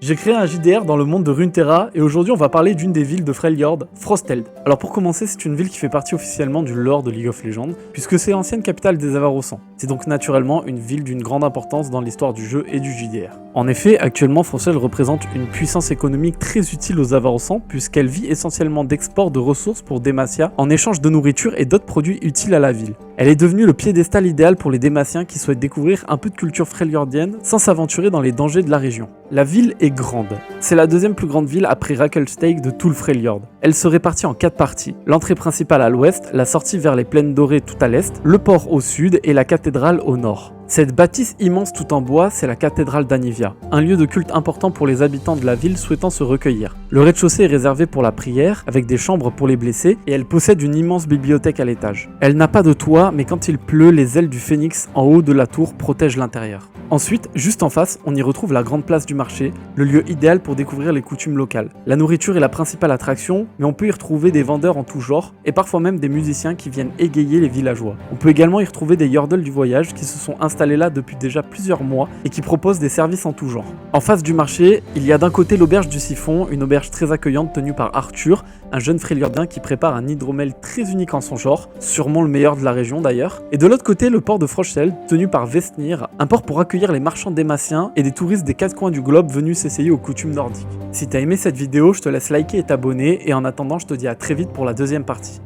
J'ai créé un JDR dans le monde de Runeterra et aujourd'hui on va parler d'une des villes de Freljord, Frosteld. Alors pour commencer, c'est une ville qui fait partie officiellement du lore de League of Legends, puisque c'est l'ancienne capitale des Avarossans. C'est donc naturellement une ville d'une grande importance dans l'histoire du jeu et du JDR. En effet, actuellement Frosteld représente une puissance économique très utile aux Avarossans, puisqu'elle vit essentiellement d'export de ressources pour Demacia en échange de nourriture et d'autres produits utiles à la ville. Elle est devenue le piédestal idéal pour les Démaciens qui souhaitent découvrir un peu de culture freljordienne sans s'aventurer dans les dangers de la région. La ville est grande. C'est la deuxième plus grande ville après Rakkelstake de tout le Freljord. Elle se répartit en 4 parties. L'entrée principale à l'ouest, la sortie vers les plaines dorées tout à l'est, le port au sud et la cathédrale au nord. Cette bâtisse immense tout en bois, c'est la cathédrale d'Anivia, un lieu de culte important pour les habitants de la ville souhaitant se recueillir. Le rez-de-chaussée est réservé pour la prière, avec des chambres pour les blessés, et elle possède une immense bibliothèque à l'étage. Elle n'a pas de toit, mais quand il pleut, les ailes du phénix en haut de la tour protègent l'intérieur. Ensuite, juste en face, on y retrouve la grande place du marché, le lieu idéal pour découvrir les coutumes locales. La nourriture est la principale attraction, mais on peut y retrouver des vendeurs en tout genre, et parfois même des musiciens qui viennent égayer les villageois. On peut également y retrouver des yordles du voyage qui se sont installés là depuis déjà plusieurs mois et qui proposent des services en tout genre. En face du marché, il y a d'un côté l'auberge du Siphon, une auberge très accueillante tenue par Arthur, un jeune freljordien qui prépare un hydromel très unique en son genre, sûrement le meilleur de la région d'ailleurs. Et de l'autre côté, le port de Frosteld, tenu par Vestnir, un port pour accueillir les marchands démaciens et des touristes des 4 coins du globe venus s'essayer aux coutumes nordiques. Si t'as aimé cette vidéo, je te laisse liker et t'abonner, et en attendant, je te dis à très vite pour la deuxième partie.